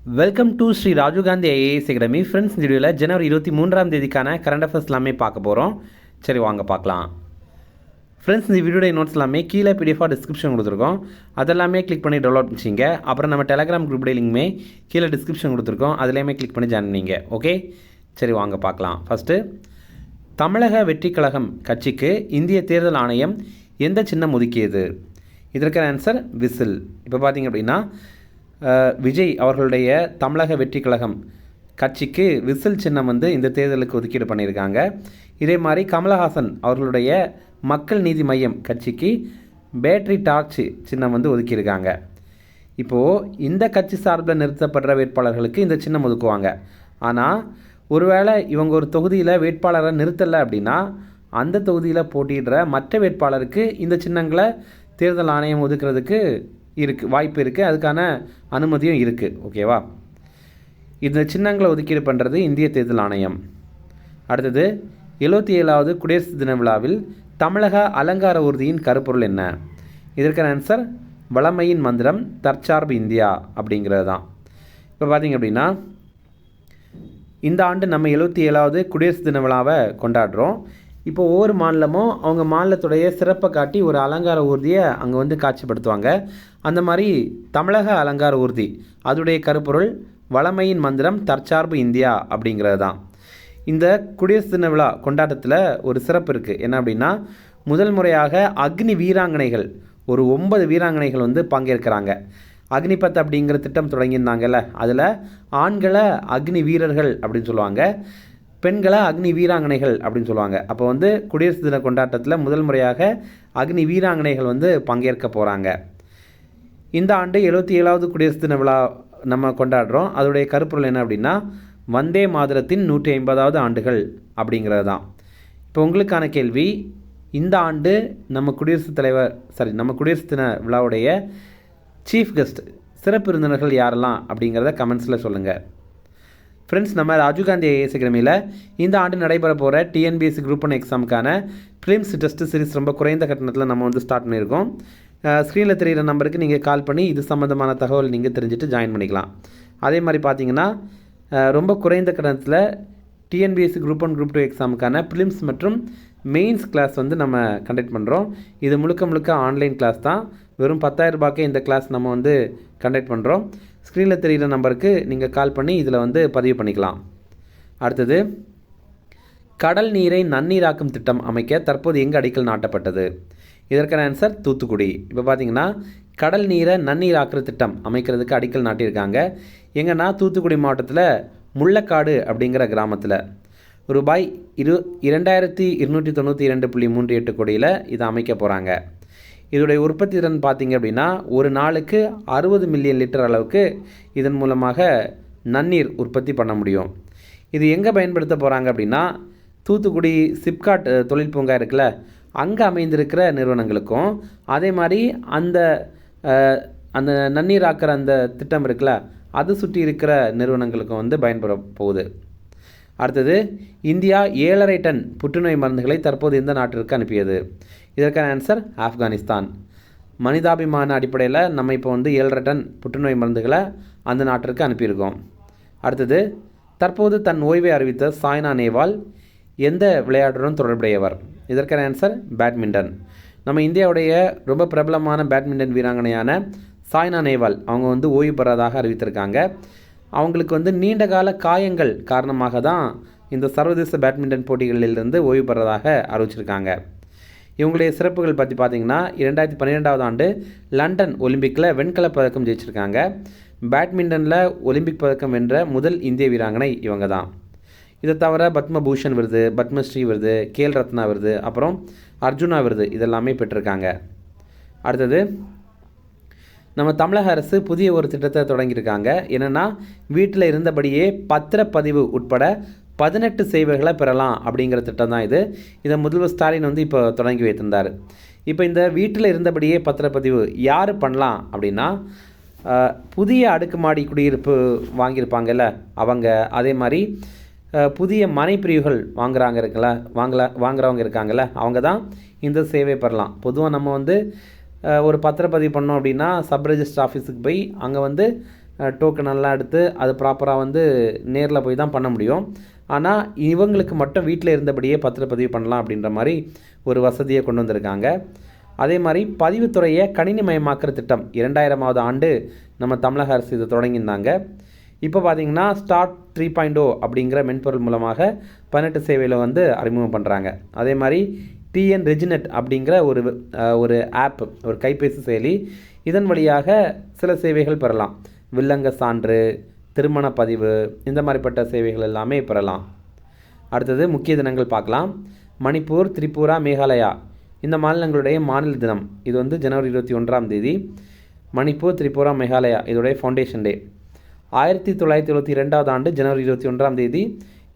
Welcome to Shri Rajiv Gandhi IAS academy. Friends, இந்த வீடியோவில் ஜனவரி 23 current affairs எல்லாமே பார்க்க போகிறோம். சரி, வாங்க பார்க்கலாம். ஃப்ரெண்ட்ஸ், இந்த வீடியோடைய நோட்ஸ் எல்லாமே கீழே பிடிஎஃபாக டிஸ்கிரிப்ஷன் கொடுத்துருக்கோம். அதெல்லாமே கிளிக் பண்ணி டவுன்லோட் பண்ணிச்சிங்க. அப்புறம் நம்ம டெலகிராம் குரூப்புடைய லிங்க்குமே கீழே டிஸ்கிரிப்ஷன் கொடுத்துருக்கோம். அதுலேயுமே கிளிக் பண்ணி ஜாயின் பண்ணிங்க. ஓகே, சரி வாங்க பார்க்கலாம். ஃபஸ்ட்டு, தமிழக வெற்றி கழகம் கட்சிக்கு இந்திய தேர்தல் ஆணையம் எந்த சின்னம் ஒதுக்கியது? இதற்கான ஆன்சர் விசில். இப்போ பார்த்தீங்க அப்படின்னா விஜய் அவர்களுடைய தமிழக வெற்றி கழகம் கட்சிக்கு விசில் சின்னம் இந்த தேர்தலுக்கு ஒதுக்கீடு பண்ணியிருக்காங்க. இதே மாதிரி கமலஹாசன் அவர்களுடைய மக்கள் நீதி மையம் கட்சிக்கு பேட்டரி டார்ச் சின்னம் ஒதுக்கியிருக்காங்க. இப்போது இந்த கட்சி சார்பில் நிறுத்தப்படுற வேட்பாளர்களுக்கு இந்த சின்னம் ஒதுக்குவாங்க. ஆனால் ஒருவேளை இவங்க ஒரு தொகுதியில் வேட்பாளரை நிறுத்தலை அப்படின்னா அந்த தொகுதியில் போட்டியிடுற மற்ற வேட்பாளருக்கு இந்த சின்னங்களை தேர்தல் ஆணையம் ஒதுக்கிறதுக்கு வாய்ப்பு இருக்குது. அதுக்கான அனுமதியும் இருக்குது. ஓகேவா? இந்த சின்னங்களை ஒதுக்கீடு பண்ணுறது இந்திய தேர்தல் ஆணையம். அடுத்தது, 77வது குடியரசு தின விழாவில் தமிழக அலங்கார ஊர்தியின் கருப்பொருள் என்ன? இதற்கான ஆன்சர் வளமையின் மந்திரம் தற்சார்பு இந்தியா அப்படிங்கிறது தான். இப்போ பார்த்திங்க அப்படின்னா இந்த ஆண்டு நம்ம 77வது குடியரசு தின விழாவை கொண்டாடுறோம். இப்போ ஒவ்வொரு மாநிலமும் அவங்க மாநிலத்துடைய சிறப்பை காட்டி ஒரு அலங்கார ஊர்தியை அங்கே காட்சிப்படுத்துவாங்க. அந்த மாதிரி தமிழக அலங்கார ஊர்தி அதோடைய கருப்பொருள் வளமையின் மந்திரம் தற்சார்பு இந்தியா அப்படிங்கிறது தான். இந்த குடியரசு தின விழா கொண்டாட்டத்தில் ஒரு சிறப்பு இருக்குது. என்ன அப்படின்னா, முதல் முறையாக அக்னி வீராங்கனைகள் ஒரு 9 வீராங்கனைகள் பங்கேற்கிறாங்க. அக்னிபத் அப்படிங்கிற திட்டம் தொடங்கியிருந்தாங்கல்ல, அதில் ஆண்களை அக்னி வீரர்கள் அப்படின்னு சொல்லுவாங்க, பெண்களை அக்னி வீராங்கனைகள் அப்படின்னு சொல்லுவாங்க. அப்போ குடியரசு தின கொண்டாட்டத்தில் முதல் முறையாக அக்னி வீராங்கனைகள் பங்கேற்க போகிறாங்க. இந்த ஆண்டு 77வது குடியரசு தின விழா நம்ம கொண்டாடுறோம். அதோடைய கருப்பொருள் என்ன அப்படின்னா, வந்தே மாதரத்தின் 150வது ஆண்டுகள் அப்படிங்கிறது தான். இப்போ உங்களுக்கான கேள்வி, இந்த ஆண்டு நம்ம குடியரசு தின விழாவுடைய சீஃப் கெஸ்ட் சிறப்பு விருந்தினர்கள் யாரெல்லாம் அப்படிங்கிறத கமெண்ட்ஸில் சொல்லுங்கள். ஃப்ரெண்ட்ஸ், நம்ம ராஜீவ் காந்தி ஐஏஎஸ் அகாடமியில் இந்த ஆண்டு நடைபெற போகிற டிஎன்பிஎஸ்சி குரூப் 1 எக்ஸாமுக்கான ப்ரிலிம்ஸ் டெஸ்ட் சீரிஸ் ரொம்ப குறைந்த கட்டணத்தில் நம்ம ஸ்டார்ட் பண்ணியிருக்கோம். ஸ்க்ரீனில் தெரிகிற நம்பருக்கு நீங்கள் கால் பண்ணி இது சம்மந்தமான தகவல் நீங்கள் தெரிஞ்சுட்டு ஜாயின் பண்ணிக்கலாம். அதே மாதிரி பார்த்தீங்கன்னா ரொம்ப குறைந்த கட்டணத்தில் டிஎன்பிஎஸ்சி குரூப் 1 குரூப் 2 எக்ஸாமுக்கான ப்ரிலிம்ஸ் மற்றும் மெயின்ஸ் கிளாஸ் நம்ம கண்டக்ட் பண்ணுறோம். இது முழுக்க ஆன்லைன் கிளாஸ் தான். வெறும் 10,000 ரூபாய்க்கே இந்த கிளாஸ் நம்ம கண்டக்ட் பண்ணுறோம். ஸ்க்ரீனில் தெரிகிற நம்பருக்கு நீங்கள் கால் பண்ணி இதில் பதிவு பண்ணிக்கலாம். அடுத்தது, கடல் நீரை நன்னீராக்கும் திட்டம் அமைக்க தற்போது எங்கே அடிக்கல் நாட்டப்பட்டது? இதற்கான ஆன்சர் தூத்துக்குடி. இப்போ பார்த்தீங்கன்னா கடல் நீரை நன்னீராக்குற திட்டம் அமைக்கிறதுக்கு அடிக்கல் நாட்டியிருக்காங்க. எங்கன்னா தூத்துக்குடி மாவட்டத்தில் முள்ளக்காடு அப்படிங்கிற கிராமத்தில் ரூபாய் 2292.38 கோடியில் இதை அமைக்க போகிறாங்க. இதோடைய உற்பத்தி திறன் பார்த்திங்க அப்படின்னா ஒரு நாளுக்கு 60 மில்லியன் லிட்டர் அளவுக்கு இதன் மூலமாக நன்னீர் உற்பத்தி பண்ண முடியும். இது எங்கே பயன்படுத்த போகிறாங்க அப்படின்னா, தூத்துக்குடி சிப்காட் தொழில் பூங்கா இருக்குல்ல, அங்கே அமைந்திருக்கிற நிறுவனங்களுக்கும் அதே மாதிரி அந்த நன்னீர் ஆக்கிற அந்த திட்டம் இருக்குல்ல, அது சுற்றி இருக்கிற நிறுவனங்களுக்கும் பயன்பட போகுது. அடுத்தது, இந்தியா 7.5 டன் புற்றுநோய் மருந்துகளை தற்போது எந்த நாட்டிற்கு அனுப்பியது? இதற்கான ஆன்சர் ஆப்கானிஸ்தான். மனிதாபிமான அடிப்படையில் நம்ம இப்போ 7.5 டன் புற்றுநோய் மருந்துகளை அந்த நாட்டிற்கு அனுப்பியிருக்கோம். அடுத்தது, தற்போது தன் ஓய்வை அறிவித்த சாய்னா நேவால் எந்த விளையாட்டுடன் தொடர்புடையவர்? இதற்கான ஆன்சர் பேட்மிண்டன். நம்ம இந்தியாவுடைய ரொம்ப பிரபலமான பேட்மிண்டன் வீராங்கனையான சாய்னா நேவால் அவங்க ஓய்வு பெறதாக அறிவித்திருக்காங்க. அவங்களுக்கு நீண்டகால காயங்கள் காரணமாக தான் இந்த சர்வதேச பேட்மிண்டன் போட்டிகளிலிருந்து ஓய்வு பெறதாக அறிவிச்சிருக்காங்க. இவங்களுடைய சிறப்புகள் பற்றி பார்த்திங்கன்னா, 2012வது ஆண்டு லண்டன் ஒலிம்பிக்கில் வெண்கலப் பதக்கம் ஜெயிச்சிருக்காங்க. பேட்மிண்டனில் ஒலிம்பிக் பதக்கம் வென்ற முதல் இந்திய வீராங்கனை இவங்க தான். இதை தவிர பத்மபூஷன் விருது, பத்மஸ்ரீ விருது, கேல் ரத்னா விருது, அப்புறம் அர்ஜுனா விருது இதெல்லாமே பெற்றிருக்காங்க. அடுத்தது, நம்ம தமிழக அரசு புதிய ஒரு திட்டத்தை தொடங்கியிருக்காங்க. என்னென்னா, வீட்டில் இருந்தபடியே பத்திரப்பதிவு உட்பட 18 சேவைகளை பெறலாம் அப்படிங்கிற திட்டம் தான் இது. இதை முதல்வர் ஸ்டாலின் இப்போ தொடங்கி வைத்திருந்தார். இப்போ இந்த வீட்டில் இருந்தபடியே பத்திரப்பதிவு யார் பண்ணலாம் அப்படின்னா, புதிய அடுக்குமாடி குடியிருப்பு வாங்கியிருப்பாங்கல்ல அவங்க, அதே மாதிரி புதிய மனைப்பிரிவுகள் வாங்குறவங்க இருக்காங்கல்ல அவங்க தான் இந்த சேவை பெறலாம். பொதுவாக நம்ம ஒரு பத்திரப்பதிவு பண்ணோம் அப்படின்னா சப் ரெஜிஸ்டர் ஆஃபீஸுக்கு போய் அங்கே டோக்கனெல்லாம் எடுத்து அது ப்ராப்பராக வந்து நேரில் போய் தான் பண்ண முடியும். ஆனால் இவங்களுக்கு மட்டும் வீட்டில் இருந்தபடியே பத்திரப்பதிவு பண்ணலாம் அப்படின்ற மாதிரி ஒரு வசதியை கொண்டு வந்திருக்காங்க. அதே மாதிரி பதிவுத்துறையை கணினிமயமாக்குற திட்டம் 2000ஆவது ஆண்டு நம்ம தமிழக அரசு இதை தொடங்கியிருந்தாங்க. இப்போ பார்த்திங்கன்னா ஸ்டார்ட் 3.0 அப்படிங்கிற மென்பொருள் மூலமாக 18 சேவையில் வந்து அறிமுகம் பண்ணுறாங்க. அதே மாதிரி டிஎன் ரெஜினெட் அப்படிங்கிற ஒரு ஆப், ஒரு கைபேசி செயலி, இதன் வழியாக சில சேவைகள் பெறலாம். வில்லங்க சான்று, திருமண பதிவு, இந்த மாதிரிப்பட்ட சேவைகள் எல்லாமே பெறலாம். அடுத்தது முக்கிய தினங்கள் பார்க்கலாம். மணிப்பூர், திரிபுரா, மேகாலயா இந்த மாநிலங்களுடைய மாநில தினம் இது வந்து ஜனவரி 21ஆம் தேதி. மணிப்பூர், திரிபுரா, மேகாலயா இதோடைய ஃபவுண்டேஷன் டே 1972ஆவது ஆண்டு ஜனவரி 21ஆம் தேதி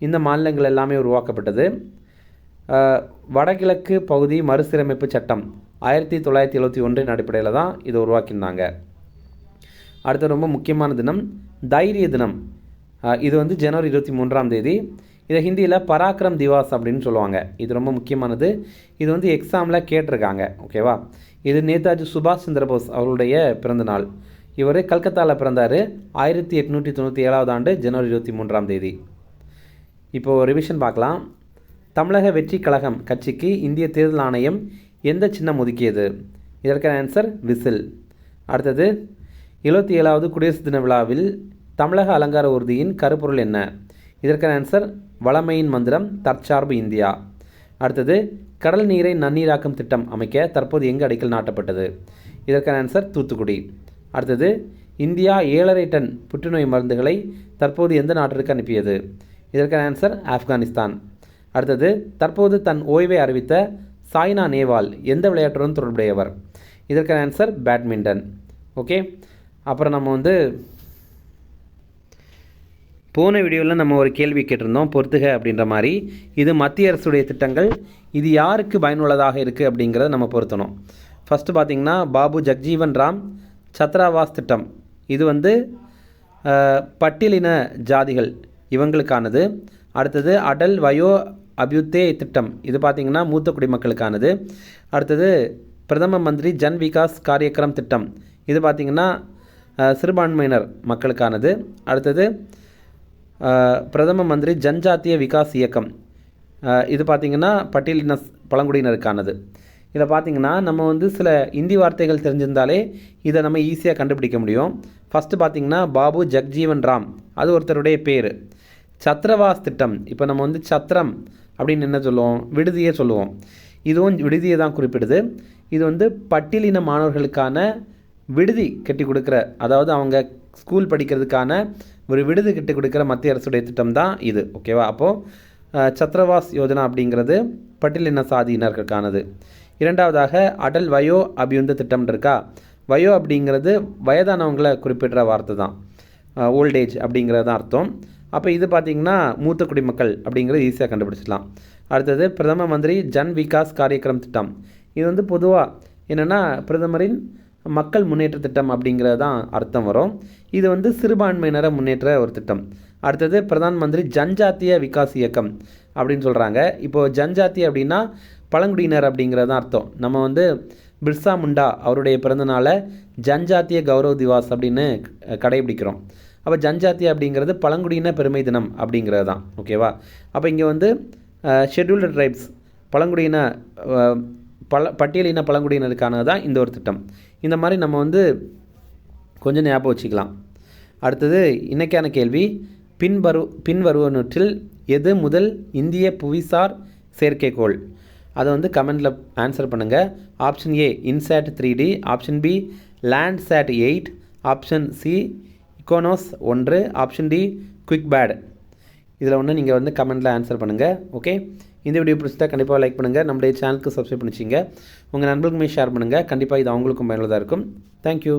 இந்த மாநிலங்கள் எல்லாமே உருவாக்கப்பட்டது. வடகிழக்கு பகுதி மறுசீரமைப்பு சட்டம் 1971 அடிப்படையில் தான் இதை உருவாக்கியிருந்தாங்க. அடுத்த ரொம்ப முக்கியமான தினம் தைரிய தினம். இது வந்து ஜனவரி 23ஆம் தேதி. இதை ஹிந்தியில் பராக்கிரம் திவாஸ் அப்படின்னு சொல்லுவாங்க. இது ரொம்ப முக்கியமானது. இது வந்து எக்ஸாமில் கேட்டிருக்காங்க. ஓகேவா? இது நேதாஜி சுபாஷ் சந்திர போஸ் அவருடைய பிறந்தநாள். இவர் கல்கத்தாவில் பிறந்தார் 1897ஆவது ஆண்டு ஜனவரி 23ஆம் தேதி. இப்போது ரிவிஷன் பார்க்கலாம். தமிழக வெற்றி கழகம் கட்சிக்கு இந்திய தேர்தல் ஆணையம் எந்த சின்னம் ஒதுக்கியது? இதற்கான ஆன்சர் விசில். அடுத்தது 77வது குடியரசு தின விழாவில் தமிழக அலங்கார ஊர்தியின் கருப்பொருள் என்ன? இதற்கான ஆன்சர் வளமையின் மந்திரம், தற்சார்பு இந்தியா. அடுத்தது கடல் நீரை நன்னீராக்கும் திட்டம் அமைக்க தற்போது எங்கு அடிக்கல் நாட்டப்பட்டது? இதற்கான ஆன்சர் தூத்துக்குடி. அடுத்தது இந்தியா 7.5 டன் புற்றுநோய் மருந்துகளை தற்போது எந்த நாட்டிற்கு அனுப்பியது? இதற்கான ஆன்சர் ஆப்கானிஸ்தான். அடுத்தது தற்போது தன் ஓய்வை அறிவித்த சாய்னா நேவால் எந்த விளையாட்டுடன் தொடர்புடையவர்? இதற்கான ஆன்சர் பேட்மிண்டன். ஓகே, அப்புறம் நம்ம வந்து போன வீடியோவில் நம்ம ஒரு கேள்வி கேட்டிருந்தோம், பொறுத்துக அப்படின்ற மாதிரி. இது மத்திய அரசுடைய திட்டங்கள், இது யாருக்கு பயனுள்ளதாக இருக்குது அப்படிங்கிறத நம்ம பொருத்தணும். ஃபஸ்ட்டு பார்த்திங்கன்னா பாபு ஜக்ஜீவன் ராம் சத்ராவாஸ் திட்டம். இது வந்து பட்டியலின ஜாதிகள் இவங்களுக்கானது. அடுத்தது அடல் வயோ அபியுத்தே திட்டம். இது பார்த்திங்கன்னா மூத்த குடிமக்களுக்கானது. அடுத்தது பிரதம மந்திரி ஜன் விகாஸ் காரியக்ரம் திட்டம். இது பார்த்திங்கன்னா சிறுபான்மையினர் மக்களுக்கானது. அடுத்தது பிரதம மந்திரி ஜன்ஜாத்திய விகாஸ் இயக்கம். இது பார்த்திங்கன்னா பட்டியலின பழங்குடியினருக்கானது. இதில் பார்த்திங்கன்னா நம்ம வந்து சில இந்தி வார்த்தைகள் தெரிஞ்சிருந்தாலே இதை நம்ம ஈஸியாக கண்டுபிடிக்க முடியும். ஃபஸ்ட்டு பார்த்திங்கன்னா பாபு ஜக்ஜீவன் ராம், அது ஒருத்தருடைய பேர். சத்ரவாஸ் திட்டம், இப்போ நம்ம வந்து சத்திரம் அப்படின்னு என்ன சொல்லுவோம்? விடுதியே சொல்லுவோம். இதுவும் விடுதியை தான் குறிப்பிடுது. இது வந்து பட்டியலின மாணவர்களுக்கான விடுதி கட்டி கொடுக்குற, அதாவது அவங்க ஸ்கூல் படிக்கிறதுக்கான ஒரு விடுதி கட்டி கொடுக்குற மத்திய அரசுடைய திட்டம் தான் இது. ஓகேவா? அப்போது சத்ரவாஸ் யோஜனா அப்படிங்கிறது பட்டியலின சாதியினருக்கானது. இரண்டாவதாக அடல் வயோ அபியுந்த திட்டம் இருக்கா. வயோ அப்படிங்கிறது வயதானவங்களை குறிப்பிடுற வார்த்தை தான், ஓல்டேஜ் அப்படிங்கிறது தான் அர்த்தம். அப்போ இது பார்த்திங்கன்னா மூத்த குடிமக்கள் அப்படிங்கிறது ஈஸியாக கண்டுபிடிச்சிடலாம். அடுத்தது பிரதம மந்திரி ஜன் விகாஸ் காரியக்ரம் திட்டம். இது வந்து பொதுவாக என்னென்னா பிரதமரின் மக்கள் முன்னேற்ற திட்டம் அப்படிங்கிறது தான் அர்த்தம் வரும். இது வந்து சிறுபான்மையினரை முன்னேற்ற ஒரு திட்டம். அடுத்தது பிரதான் மந்திரி ஜன்ஜாத்திய விகாஸ் இயக்கம் அப்படின்னு சொல்கிறாங்க. இப்போது ஜன்ஜாத்தி அப்படின்னா பழங்குடியினர் அப்படிங்கிறது தான் அர்த்தம். நம்ம வந்து பிர்சா முண்டா அவருடைய பிறந்தநாளை ஜன்ஜாத்திய கௌரவ் திவாஸ் அப்படின்னு கடைபிடிக்கிறோம். அப்போ ஜன்ஜாத்திய அப்படிங்கிறது பழங்குடியின பெருமை தினம் அப்படிங்கிறது தான். ஓகேவா? அப்போ இங்கே வந்து ஷெட்யூல்டு ட்ரைப்ஸ் பழங்குடியின பட்டியலின பழங்குடியினருக்கானது தான் இந்த ஒரு திட்டம். இந்த மாதிரி நம்ம வந்து கொஞ்சம் ஞாபகம் வச்சுக்கலாம். அடுத்தது இன்றைக்கான கேள்வி, பின்வருவனவற்றில் எது முதல் இந்திய புவிசார் செயற்கைக்கோள்? அதை வந்து கமெண்டில் ஆன்சர் பண்ணுங்கள். Option A INSAT 3D, option B Landsat 8, option C IKONOS 1, option D QuickBird. இதில் ஒன்று நீங்கள் வந்து கமெண்டில் ஆன்சர் பண்ணுங்கள். ஓகே, இந்த வீடியோ பிடிச்சிட்டா கண்டிப்பாக லைக் பண்ணுங்கள். நம்மளுடைய சேனலுக்கு சப்ஸ்கிரைப் பண்ணிச்சிங்க. உங்கள் நண்பர்களுக்குமே ஷேர் பண்ணுங்கள். கண்டிப்பாக இது அவங்களுக்கும் பயனுள்ளதாக இருக்கும். தேங்க்யூ.